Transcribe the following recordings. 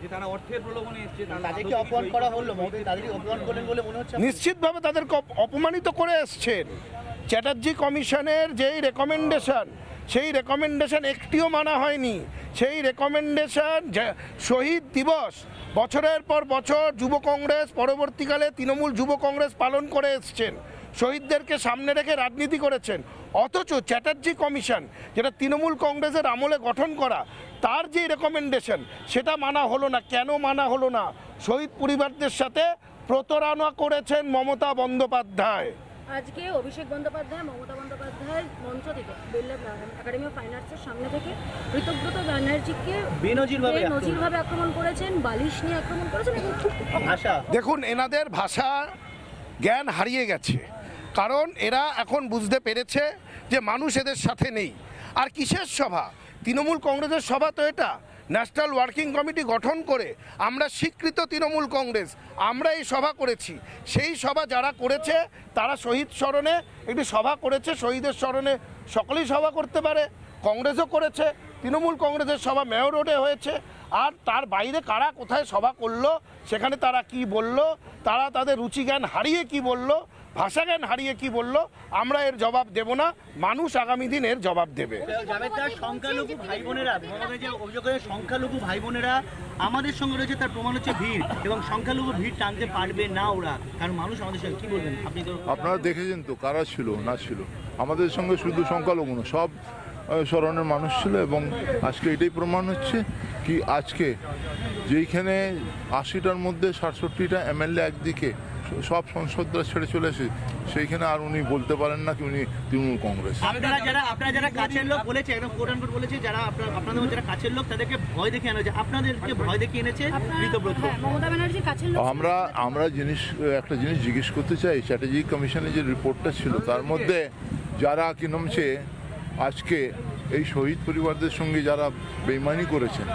যে তারা অর্থের প্রলোভনে এসছে, তাদেরকে অপমান করা হলো, তাদেরকে অপমান করলেন বলে মনে হচ্ছে। নিশ্চিতভাবে তাদেরকে অপমানিত করে এসছেন। চ্যাটার্জি কমিশনের যেই রেকমেন্ডেশন, সেই রেকমেন্ডেশন একটিও মানা হয়নি। সেই রেকমেন্ডেশন শহীদ দিবস বছরের পর বছর যুব কংগ্রেস, পরবর্তীকালে তৃণমূল যুব কংগ্রেস পালন করে এসছেন, শহীদদেরকে সামনে রেখে রাজনীতি করেছেন। অথচ চ্যাটার্জি কমিশন, যেটা তৃণমূল কংগ্রেসের আমলে গঠন করা, তার যে রেকমেন্ডেশন সেটা মানা হলো না। কেন মানা হলো না? শহীদ পরিবারদের সাথে প্রতারণা করেছেন মমতা বন্দ্যোপাধ্যায়। আজকে অভিষেক বন্দ্যোপাধ্যায়, মমতা বন্দ্যোপাধ্যায় মঞ্চ থেকে বিড়লা একাডেমি অফ ফাইন আর্টসের সামনে থেকে ঋতব্রত ব্যানার্জিকে বেনজিরভাবে আক্রমণ করেছেন, বালিশ নিয়ে আক্রমণ করেছেন এবং ভাষা। দেখুন, এনাদের ভাষা জ্ঞান হারিয়ে গেছে, কারণ এরা এখন বুঝতে পেরেছে যে মানুষ এদের সাথে নেই। আর কিসের সভা? তৃণমূল কংগ্রেসের সভা তো এটা। ন্যাশনাল ওয়ার্কিং কমিটি গঠন করে আমরা স্বীকৃত তৃণমূল কংগ্রেস, আমরা এই সভা করেছি। সেই সভা যারা করেছে তারা শহীদ স্মরণে একটি সভা করেছে। শহীদের স্মরণে সকলেই সভা করতে পারে, কংগ্রেসও করেছে, তৃণমূল কংগ্রেসের সভা মেয়র রোডে হয়েছে। আর তার বাইরে কারা কোথায় সভা করলো, সেখানে তারা কি বলল, তারা তাদের রুচিজ্ঞান হারিয়ে কি বলল, ভাষাজ্ঞান হারিয়ে কি বলল, আমরা এর জবাব দেব না। মানুষ আগামী দিন এর জবাব দেবে। সংখ্যালঘু ভাই বোনেরা, যে অভিযোগ করে সংখ্যালঘু ভাই বোনেরা আমাদের সঙ্গে রয়েছে, তার প্রমাণ হচ্ছে ভিড়, এবং সংখ্যালঘু ভিড় টানতে পারবে না ওরা, কারণ মানুষ আমাদের সঙ্গে। কি বলবেন আপনি? তো আপনারা দেখেছেন তো কারা ছিল না ছিল, আমাদের সঙ্গে শুধু সংখ্যালঘু না, সব স্মরণের মানুষ ছিল। এবং আজকে এটাই প্রমাণ হচ্ছে কি, আজকে যেইখানে 80টার মধ্যে 67টা এমএলএ একদিকে, সব সংসদরা ছেড়ে চলে এসে, সেইখানে আর উনি বলতে পারেন না কি উনি তৃণমূল কংগ্রেস। আপনারা যারা কাছের লোক বলেছে, একদম কোট আনকোট বলেছে, যারা আপনাদের যারা কাছের লোক তাদেরকে ভয় দেখে এনেছে, আপনাদেরকে ভয় দেখিয়ে এনেছে ঋতব্রত। মমতা ব্যানার্জি কাছের লোক। আমরা একটা জিনিস জিজ্ঞেস করতে চাই, চ্যাটার্জি কমিশনের যে রিপোর্টটা ছিল তার মধ্যে যারা কি নামছে আজকে এই শহীদ পরিবারদের সঙ্গে যারা বেইমানি করেছেন,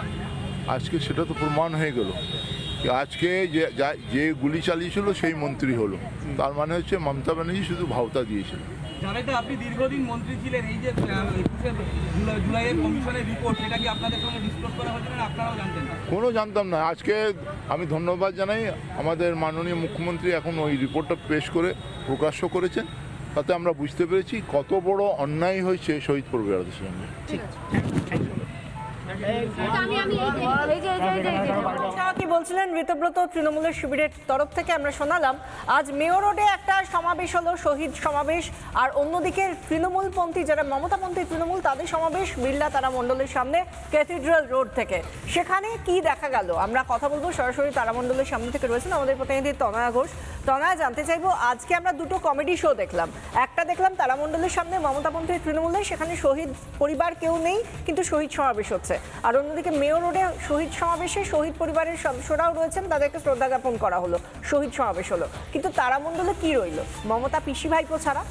আজকে সেটা তো প্রমাণ হয়ে গেল। আজকে যে গুলি চালিয়েছিল সেই মন্ত্রী হলো, তার মানে হচ্ছে মমতা ব্যানার্জি শুধু ভাওতা দিয়েছিল। জানেন, আপনি দীর্ঘদিন মন্ত্রী ছিলেন, এই যে 21শে জুলাইয়ের কমিশনের রিপোর্ট, সেটা কি আপনাদের সঙ্গে ডিসক্লোজ করা হয়েছিল না আপনারাও জানতেন না? কোনো জানতাম না। আজকে আমি ধন্যবাদ জানাই আমাদের মাননীয় মুখ্যমন্ত্রী, এখন ওই রিপোর্টটা পেশ করে প্রকাশ্য করেছেন, তাতে আমরা বুঝতে পেরেছি কত বড় অন্যায় হয়েছে শহীদ পরিবারদের সঙ্গে। কি বলছিলেন ঋতব্রত তৃণমূলের শিবিরের তরফ থেকে আমরা শোনালাম। আজ মেয়র রোডে একটা সমাবেশ হলো, শহীদ সমাবেশ, আর অন্যদিকে তৃণমূলপন্থী যারা মমতাপন্থী তৃণমূল, তাদের সমাবেশ বিড়লা তারামণ্ডলের সামনে ক্যাথিড্রাল রোড থেকে। সেখানে কি দেখা গেল আমরা কথা বলবো। সরাসরি তারামণ্ডলের সামনে থেকে রয়েছেন আমাদের প্রতিনিধি তনয়া ঘোষ। তনয়া, জানতে চাইবো, আজকে আমরা দুটো কমেডি শো দেখলাম। একটা দেখলাম তারামণ্ডলের সামনে মমতাপন্থী তৃণমূলের, সেখানে শহীদ পরিবার কেউ নেই কিন্তু শহীদ সমাবেশ হচ্ছে। আর অন্যদিকে মেয়র রোডে শহীদ সমাবেশে শহীদ পরিবারের সদস্যরাও রয়েছেন, তাদেরকে শ্রদ্ধা জ্ঞাপন করা হলো, শহীদ সমাবেশ হলো। কিন্তু তারামণ্ডলে কি রইল? মমতা পিসি ভাইপো ছাড়া।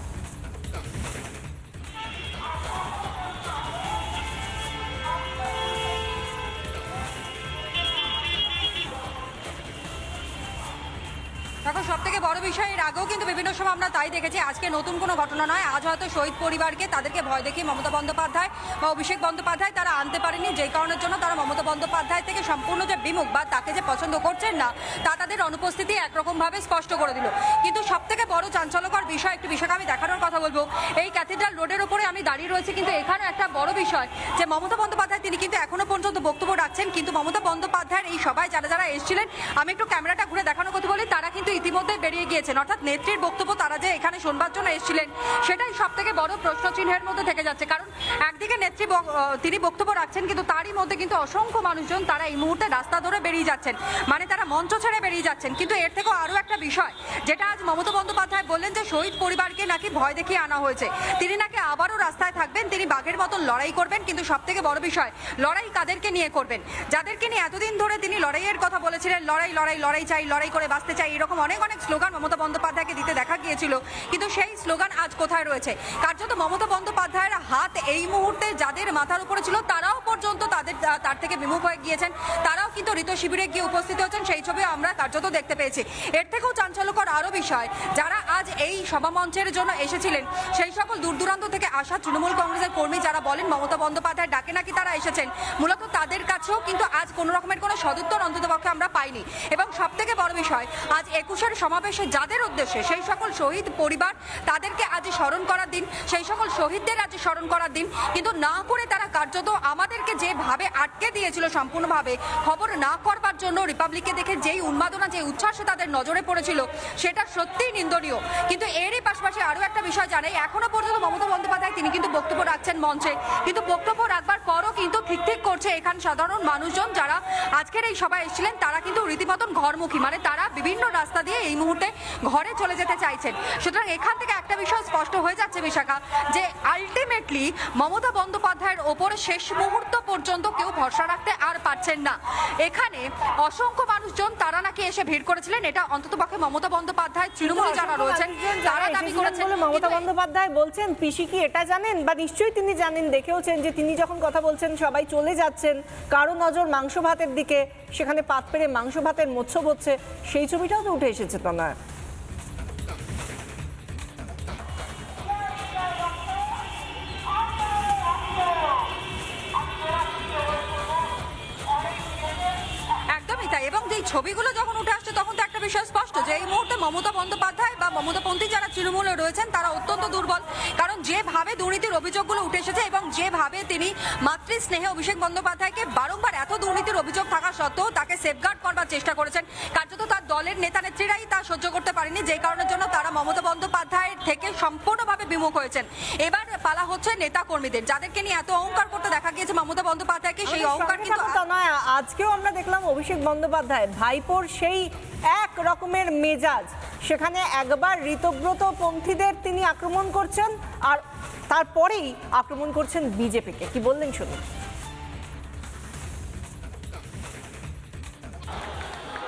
দেখো, সব থেকে বড় বিষয়, এর আগেও কিন্তু বিভিন্ন সময় আমরা তাই দেখেছি, আজকে নতুন কোনো ঘটনা নয়। আজ হয়তো শহীদ পরিবারকে তাদেরকে ভয় দেখিয়ে মমতা বন্দ্যোপাধ্যায় বা অভিষেক বন্দ্যোপাধ্যায় তারা আনতে পারেনি, যে কারণের জন্য তারা মমতা বন্দ্যোপাধ্যায় থেকে সম্পূর্ণ যে বিমুখ বা তাকে যে পছন্দ করছেন না, তা তাদের অনুপস্থিতি একরকমভাবে স্পষ্ট করে দিল। কিন্তু সব থেকে বড় চাঞ্চল্যকর বিষয়, একটি বিষয়কে আমি দেখানোর কথা বলবো। এই ক্যাথিড্রাল রোডের উপরে আমি দাঁড়িয়ে রয়েছি, কিন্তু এখানে একটা বড় বিষয় যে মমতা বন্দ্যোপাধ্যায় তিনি কিন্তু এখনো পর্যন্ত বক্তব্য রাখছেন, কিন্তু মমতা বন্দ্যোপাধ্যায়ের এই সভায় যারা যারা এসেছিলেন, আমি একটু ক্যামেরাটা ঘুরে দেখানোর কথা বলি, তারা কিন্তু ইতিমধ্যে বেরিয়ে গিয়েছেন। অর্থাৎ নেত্রীর বক্তব্য তারা যে এখানে শুনবার জন্য এসেছিলেন, সেটাই সব থেকে বড় প্রশ্ন চিহ্নের মধ্যে থেকে যাচ্ছে। কারণ একদিকে নেত্রী তিনি বক্তব্য রাখছেন, কিন্তু তারই মধ্যে কিন্তু অসংখ্য মানুষজন তারা এই মুহূর্তে রাস্তা ধরে বেরিয়ে যাচ্ছেন, মানে তারা মঞ্চ ছেড়ে বেরিয়ে যাচ্ছেন। কিন্তু এর থেকেও আরও একটা বিষয়, যেটা আজ মমতা বন্দ্যোপাধ্যায় বললেন যে শহীদ পরিবারকে নাকি ভয় দেখিয়ে আনা হয়েছে, তিনি নাকি আবারও রাস্তায় থাকবেন, তিনি বাঘের মতন লড়াই করবেন। কিন্তু সব থেকে বড় বিষয়, লড়াই কাদেরকে নিয়ে করবেন? যাদেরকে নিয়ে এতদিন ধরে তিনি লড়াইয়ের কথা বলেছিলেন, লড়াই লড়াই লড়াই চাই, লড়াই করে বাঁচতে চাই, এরকম অনেক অনেক স্লোগান মমতা বন্দ্যোপাধ্যায়কে দিতে দেখা গিয়েছিল, কিন্তু সেই স্লোগান আজ কোথায় রয়েছে? কার্যত মমতা বন্দ্যোপাধ্যায়ের হাত এই মুহূর্তে যাদের মাথার উপরে ছিল তারাও পর্যন্ত তার থেকে বিমুখ হয়ে গিয়েছেন, তারাও কিন্তু ঋত শিবিরে গিয়ে উপস্থিত হয়েছেন, সেই ছবি আমরা কার্যত দেখতে পেয়েছি। এর থেকেও চাঞ্চল্যকর আরও বিষয়, যারা আজ এই সভামঞ্চের জন্য এসেছিলেন সেই সকল দূর দূরান্ত থেকে আসা তৃণমূল কংগ্রেসের কর্মী যারা বলেন মমতা বন্দ্যোপাধ্যায় ডাকে নাকি তারা এসেছেন, মূলত তাদের কাছেও কিন্তু আজ কোনো রকমের কোনো সদুত্তর অন্ততপক্ষে আমরা পাইনি। এবং সব থেকে বড় বিষয়, আজ 21-এর সমাবেশে যাদের উদ্দেশ্যে সেই সকল শহীদ পরিবার তাদেরকে আজ স্মরণ করার দিন, সেই সকল শহীদদের আজ স্মরণ করার দিন, কিন্তু না করে তারা কার্যত আমাদেরকে যেভাবে আটকে দিয়েছিল সম্পূর্ণভাবে খবর না করবার জন্য, রিপাবলিককে দেখে যেই উন্মাদনা যে উচ্ছ্বাসে তাদের নজরে পড়েছিল সেটা সত্যিই নিন্দনীয়। কিন্তু এরই পাশাপাশি আরও একটা বিষয় জানাই, এখনো পর্যন্ত মমতা বন্দ্যোপাধ্যায় তিনি কিন্তু বক্তব্য রাখছেন মঞ্চে, কিন্তু বক্তব্য রাখবার পরও কিন্তু ঠিক করছে এখান সাধারণ মানুষজন যারা আজকের এই সভায় এসেছিলেন তারা কিন্তু রীতিমতন ঘরমুখী, মানে তারা বিভিন্ন রাস্তা দিয়ে এই মুহূর্তে ঘরে চলে যেতে চাইছেন। সুতরাং এখান থেকে একটা বিষয় স্পষ্ট হয়ে যাচ্ছে বিশাখা, যে আলটিমেটলি মমতা বন্দ্যোপাধ্যায়ের ওপরে শেষ মুহূর্ত পর্যন্ত কেউ ভরসা রাখতে আর পারছেন না। এখানে অসংখ্য মানুষজন তারা নাকি এসে ভিড় করেছিলেন, এটা অন্ততপক্ষে মমতা বন্দ্যোপাধ্যায় তৃণমূল যারা রয়েছেন তারা দাবি করেছেন। মমতা বন্দ্যোপাধ্যায় বলছেন পিসি কি এটা জানেন, বা নিশ্চয়ই তিনি জানেন, দেখেওছেন যে তিনি যখন কথা বলছেন সবাই চলে যাচ্ছেন, কারো নজর মাংস ভাতের দিকে, সেখানে পাত পেরে মাংস ভাতের মোচ্ছব হচ্ছে, সেই ছবিটাও তো উঠে এসেছে তো না? একদমই তাই। এবং যেই ছবিগুলো যখন উঠে আসছে তখন তো একটা বিষয় স্পষ্ট, যে এই মুহূর্তে মমতা বন্দ্যোপাধ্যায় বা মমতাপন্থী যারা তৃণমূলে রয়েছেন তারা অত্যন্ত দুর্বল। কারণ যেভাবে দুর্নীতির অভিযোগগুলো উঠে এসেছে এবং যেভাবে তিনি মাতৃস্নেহে অভিষেক বন্দ্যোপাধ্যায়কে বারংবার এত দুর্নীতির অভিযোগ থাকা সত্ত্বেও তাকে সেফগার্ড করবার চেষ্টা করেছেন, কার্যত তার দলের নেতা নেত্রীরাই তা সহ্য করতে পারেনি, যেই কারণের জন্য তারা মমতা বন্দ্যোপাধ্যায়ের থেকে সম্পূর্ণভাবে বিমুখ হয়েছেন। এবার পালা হচ্ছে নেতা কর্মীদের, যাদেরকে নিয়ে এত অহংকার করতে দেখা গিয়েছে মমতা বন্দ্যোপাধ্যায়কে, সেই অহংকার কিন্তু নয়। আজকেও আমরা দেখলাম অভিষেক বন্দ্যোপাধ্যায় ভাইপোর সেই এক রকমের মেজাজ, সেখানে একবার ঋতব্রত পন্থীদের তিনি আক্রমণ করছেন আর তারপরেই আক্রমণ করছেন বিজেপিকে। কি বললেন শুনুন।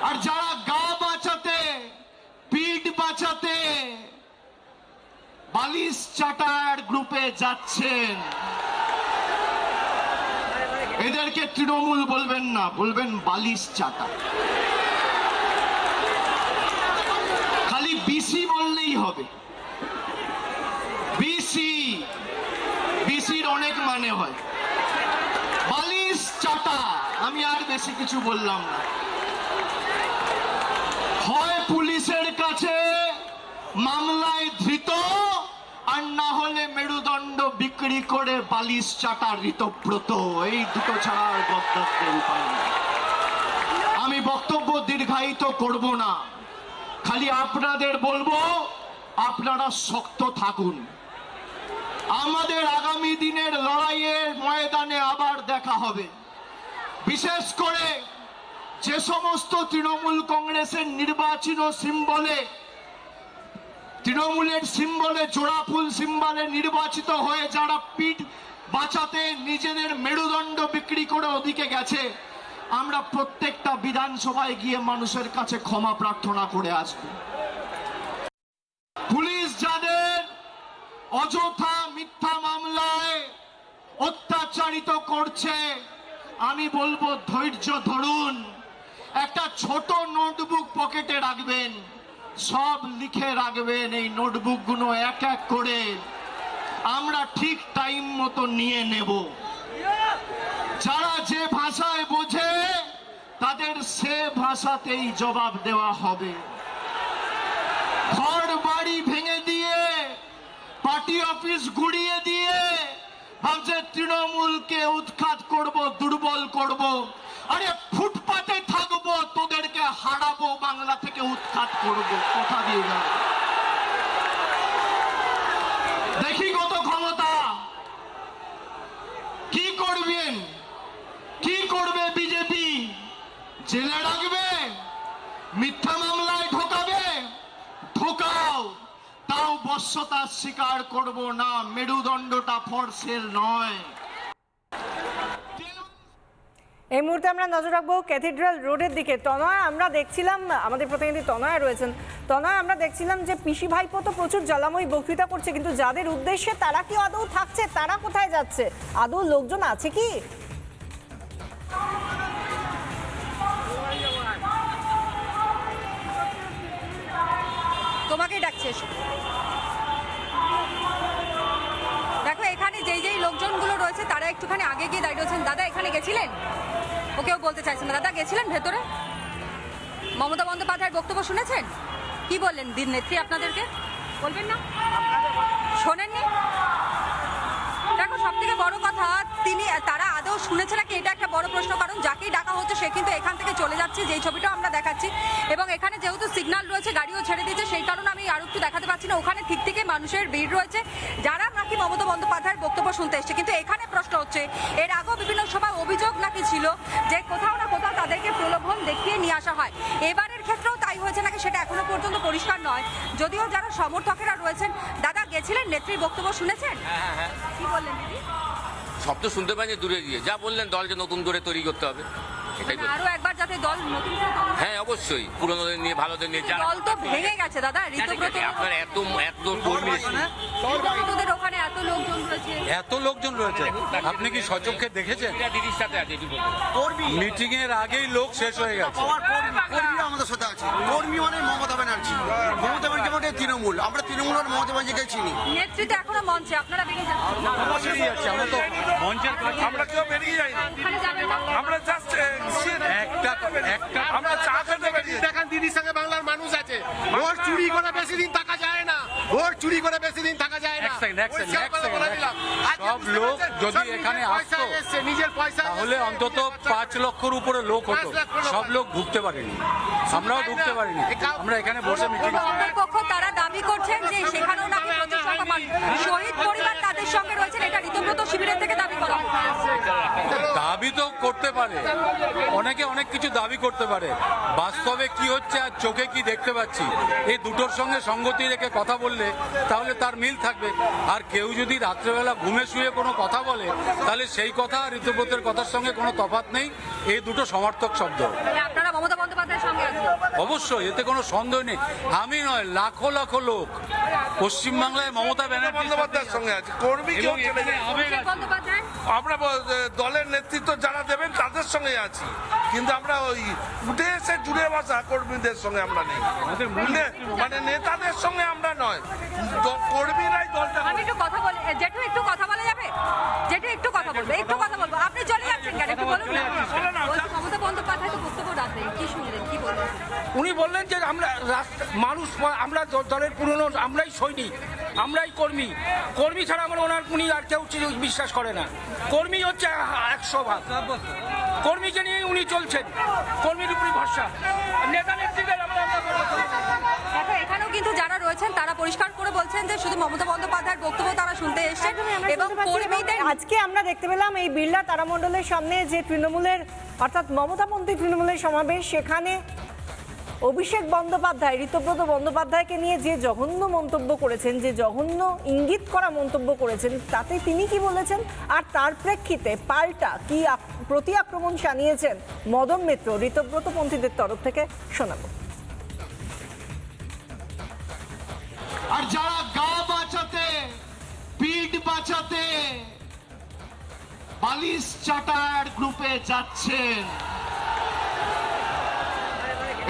আর যারা গা বাঁচাতে, পিঠ বাঁচাতে বালিশ চাটার গ্রুপে যাচ্ছেন, এদেরকে তৃণমূল বলবেন না, বলবেন বালিশ চাটা। খালি বিসি বললেই হবে। বিসির অনেক মানে হয়, বালিশ চাটা। আমি আর বেশি কিছু বললাম না। হয় পুলিশের কাছে মামলায় ধৃত, আর না হলে মেরুদণ্ড বিক্রি করে বালিশ চাটা ঋতব্রত। এই দুটো ছাড়া আর গদ্দারদের উপায় নেই। আমি বক্তব্য দীর্ঘায়িত করব না, খালি আপনাদের বলবো আপনারা শক্ত থাকুন। আমাদের আগামী দিনের লড়াইয়ের ময়দানে আবার দেখা হবে। বিশেষ করে যে সমস্ত তৃণমূল কংগ্রেসের নির্বাচিত সিম্বলে, তৃণমূলের সিম্বলে, জোড়া ফুল সিম্বলে নির্বাচিত হয়ে যারা পিঠ বাঁচাতে নিজেদের মেরুদণ্ড বিক্রি করে ওদিকে গেছে, আমরা প্রত্যেকটা বিধানসভায় গিয়ে মানুষের কাছে ক্ষমা প্রার্থনা করে আসব। পুলিশ যাদের অযথা মিথ্যা মামলায় অত্যাচারিত করছে, আমি বলবো ধৈর্য ধরুন। একটা ছোট নোটবুক পকেটে রাখবেন, সব লিখে রাখবেন। এই নোটবুকগুলো এক এক করে আমরা ঠিক টাইম মতো নিয়ে নেব। যারা যে ভাষায় বোঝে তাদের সে ভাষাতেই জবাব দেওয়া হবে। ঘর বাড়ি ভেঙে দিয়ে, পার্টি অফিস গুড়িয়ে দিয়ে ভাবছে তৃণমূলকে উৎখাত করব, দুর্বল করব। আরে ফুটপাতে থাকবো, তোদেরকে হারাবো, বাংলা থেকে উৎখাত করব। কথা দিয়ে যাও, দেখি কত ক্ষমতা। কি করবেন, কি করবে বিজেপি? জেলে রাখবে, মিথ্যা মামলায় ঢোকাবে, ঢোকাও, তাও বশ্যতা স্বীকার করব না। মেরুদণ্ডটা ফর সেল নয়। এই মুহূর্তে আমরা নজর রাখবো ক্যাথিড্রাল রোডের দিকে। তনয়, আমরা দেখছিলাম, আমাদের প্রতিনিধি তনয় রয়েছেন। তনয়, আমরা দেখছিলাম যে পিসি ভাইপো তো প্রচুর জ্বালাময়ী বক্তৃতা করছে, কিন্তু যাদের উদ্দেশ্যে তারা কি আদৌ থাকছে, তারা কোথায় যাচ্ছে, আদৌ লোকজন আছে কি? তোমাকেই ডাকছে। দেখো এখানে যেই লোকজনগুলো রয়েছে তারা একটুখানি আগে গিয়ে দাঁড়িয়ে রয়েছেন। দাদা এখানে গেছিলেন? ওকেও বলতে চাইছেন না। দাদা গেছিলেন ভেতরে? মমতা বন্দ্যোপাধ্যায়ের বক্তব্য শুনেছেন? কি বললেন দিন নেত্রী আপনাদেরকে? বলবেন না? শোনেননি? দেখো সব থেকে বড় কথা, তারা আদৌ শুনেছে নাকি এটা একটা বড় প্রশ্ন। কারণ যাকেই ডাকা হচ্ছে সে কিন্তু এখান থেকে চলে যাচ্ছে, যেই ছবিটাও আমরা দেখাচ্ছি। এবং এখানে যেহেতু সিগন্যাল রয়েছে, গাড়িও ছেড়ে দিয়েছে, সেই কারণে আমি আর একটু দেখাতে পারছি না। ওখানে ঠিক থেকে মানুষের ভিড় রয়েছে যারা নাকি মমতা বন্দ্যোপাধ্যায়ের বক্তব্য শুনতে এসছে। কিন্তু এখানে প্রশ্ন হচ্ছে, এর আগেও বিভিন্ন সময় অভিযোগ নাকি ছিল যে কোথাও না কোথাও তাদেরকে প্রলোভন দেখিয়ে নিয়ে আসা হয়। এবারের ক্ষেত্রেও তাই হয়েছে নাকি সেটা এখনো পর্যন্ত পরিষ্কার নয়। যদিও যারা সমর্থকেরা রয়েছেন, দাদা গেছিলেন, নেত্রীর বক্তব্য শুনেছেন? হ্যাঁ। কি বললেন দিদি? শব্দ শুনতে পাই দূরে গিয়ে যা বললেন, দলকে নতুন করে তৈরি করতে হবে, এটাই বলছি। আরো একবার যাতে দল নতুন করে তৈরি হয়। হ্যাঁ অবশ্যই, পুরনোদের নিয়ে ভালোদের নিয়ে দল তো ভেঙে গেছে দাদা। ঋতব্রত আপনার এত কর্মী, ঋতব্রতদের ওখানে এত লোকজন রয়েছে। এত লোকজন রয়েছে, আপনি কি সচক্ষে দেখেছেন? দিদির সাথে আছে এটি বলতে। মিটিং এর আগেই লোক শেষ হয়ে গেছে। কর্মীরা আমাদের সাথে আছে। কর্মী মানে মমতা ব্যানার্জি। মমতা ব্যানার্জি মানে তৃণমূল। আমরা তৃণমূল আর মমতা ব্যানার্জিকে চিনি। নেতৃত্ব এখনো মঞ্চে, আপনারা বেরিয়ে যাচ্ছেন। বেরিয়ে যাচ্ছে, আমরা তো মঞ্চের কাছে। আমরা কেউ বেরিয়ে যাই না, ওখানে যাবেন না? আমরা জাস্ট একটা আমরা চা খেতে বেরিয়ে। দেখেন দিদির সঙ্গে বাংলার মানুষ আছে। ভোট চুরি করে বেশি দিন থাকা যায় না। ভোট চুরি করে বেশি দিন থাকা যায় না। এক সেকেন্ড। সব লোক যদি এখানে আসতো নিজের পয়সা তাহলে অন্তত 5 লক্ষের উপরে লোক হতো। সব লোক ঢুকতে পারেনি, আমরাও ঢুকতে পারিনি। আমরা এখানে বসে মিটিং। কর্তৃপক্ষ তারা দাবি করছেন যে সেখানেও নাকি প্রচুর সংখ্যক মানুষ। শহীদ পরিবার তাদের সঙ্গে রয়েছেন, এটা ঋতব্রত শিবিরের থেকে দাবি করা। দাবি তো করতে পারে, অনেকে অনেক কিছু দাবি করতে পারে। বাস্তবে কি হচ্ছে আর চোখে কি দেখতে পাচ্ছি, এই দুটোর সঙ্গে সঙ্গতি রেখে কথা বললে তাহলে তার মিল থাকবে। আর কেউ যদি রাত্রেবেলা ঘুমে শুয়ে কোনো কথা বলে, তাহলে সেই কথা আর ঋতব্রতের কথার সঙ্গে কোনো তফাৎ নেই। এই দুটো সমার্থক শব্দ। আপনারা মমতা বন্দ্যোপাধ্যায়ের সঙ্গে আছেন? অবশ্যই, এতে কোনো সন্দেহ নেই। আমি নয়, লাখো লাখো লোক পশ্চিমবাংলায় মমতা ব্যানার্জি বন্দ্যোপাধ্যায়ের সঙ্গে আছে। কর্মী কেউ চলে যায়। অভিষেক বন্দ্যোপাধ্যায় আমরা দলের নেতৃত্ব যারা দেবেন তাদের সঙ্গে আছি, কিন্তু আমরা ওই উঠে এসে জুড়ে বসা কর্মীদের সঙ্গে আমরা নেই, মানে নেতাদের সঙ্গে আমরা নয়, কর্মীরাই দলটা। আমি একটু কথা বলি, জেঠু একটু কথা বলা যাবে? জেঠু একটু কথা বলবো, একটু কথা বলবো। আপনি চলে যাচ্ছেন কেন, একটু বলুন না। মমতা বন্দ্যোপাধ্যায় তো বক্তব্য রাখলেন, কি শুনলেন, কি বললেন? উনি বললেন যে আমরা মানুষ, আমরা দলের পুরনো, আমরাই সৈনিক, আমরাই কর্মী। কর্মী ছাড়া আমরা উনি আর কেউ বিশ্বাস করে না। কর্মী হচ্ছে 100 ভাগ। কর্মীকে নিয়ে উনি চলছেন, কর্মীর উপরই ভরসা। নেতা নেত্রীদের দেখো এখানেও কিন্তু যারা রয়েছেন তারা পরিষ্কার করে বলছেন যে শুধু মমতা বন্দ্যোপাধ্যায়ের বক্তব্য তারা শুনতে এসেছেন এবং কর্মীদের। আজকে আমরা দেখতে পেলাম এই বিড়লা তারামণ্ডলের সামনে যে তৃণমূলের অর্থাৎ মমতাপন্থী তৃণমূলের সমাবেশ, সেখানে অভিষেক বন্দ্যোপাধ্যায় ঋতব্রত বন্দ্যোপাধ্যায়কে নিয়ে যে জঘন্য মন্তব্য করেছেন, যে জঘন্য ইঙ্গিত করা মন্তব্য করেছেন, তাতে তিনি কি বলেছেন আর তার প্রেক্ষিতে পাল্টা কি প্রতি আক্রমণ জানিয়েছেন মদন মিত্র ঋতব্রতপন্থীদের তরফ থেকে শোনাবো। আর যারা গা বাঁচাতে, পিঠ বাঁচাতে বালিশ চাটার গ্রুপে যাচ্ছেন,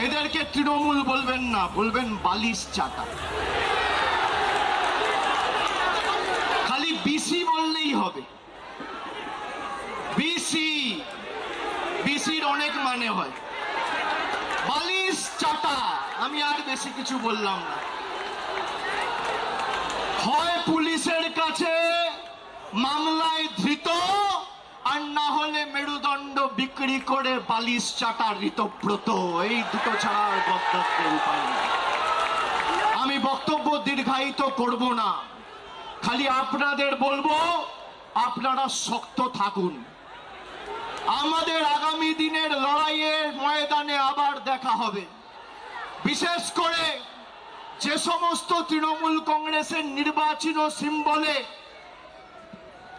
এদেরকে তৃণমূল বলবেন না, বলবেন বালিশ চাটা। খালি বিসি বললেই হবে। বিসির অনেক মানে হয়। বালিশ চাটা, আমি আর বেশি কিছু বললাম না। হয় পুলিশের কাছে মামলায় ধৃত, আর না হলে মেরুদণ্ড বিক্রি করে বালিশ চাটা ঋতব্রত। এই দুটো ছাড়া আর গদ্দারদের উপায় নেই। আমি বক্তব্য দীর্ঘায়িত করব না, খালি আপনাদের বলবো আপনারা শক্ত থাকুন। আমাদের আগামী দিনের লড়াইয়ের ময়দানে আবার দেখা হবে। বিশেষ করে যে সমস্ত তৃণমূল কংগ্রেসের নির্বাচনী সিম্বলে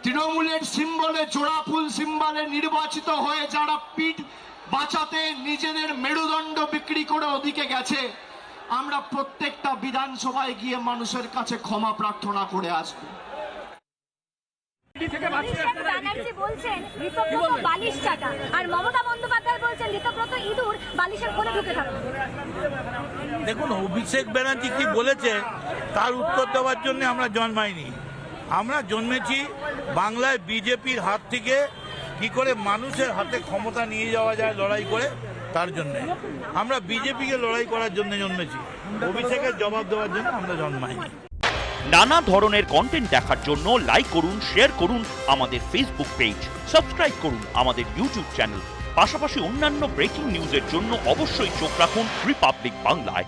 তৃণমূলের সিম্বলে, জোড়া ফুল সিম্বলে নির্বাচিত হয়ে যারা পিঠ বাঁচাতে নিজেদের মেরুদণ্ড বিক্রি করে ওদিকে গেছে, আমরা প্রত্যেকটা বিধানসভায় গিয়ে মানুষের কাছে ক্ষমা প্রার্থনা করে আসবো। ব্যানার্জি বলছেন ঋতব্রত বালিশ চাটা, আর মমতা বন্দ্যোপাধ্যায় বলছেন ঋতব্রত ইঁদুর বালিশের কোণে ঢুকে থাকবে। দেখুন, অভিষেক ব্যানার্জি কি বলেছে তার উত্তর দেওয়ার জন্য আমরা জন্মাইনি। আমরা জন্মেছি বাংলায় বিজেপির হাত থেকে কি করে মানুষের হাতে ক্ষমতা নিয়ে যাওয়া যায় লড়াই করে, তার জন্য আমরা বিজেপিকে লড়াই করার জন্য জন্মেছি। অভিষেকের জবাব দেওয়ার জন্য আমরা জন্মাইনি। নানা ধরনের কন্টেন্ট দেখার জন্য লাইক করুন, শেয়ার করুন আমাদের ফেসবুক পেজ, সাবস্ক্রাইব করুন আমাদের ইউটিউব চ্যানেল। পাশাপাশি অন্যান্য ব্রেকিং নিউজের জন্য অবশ্যই চোখ রাখুন রিপাবলিক বাংলায়।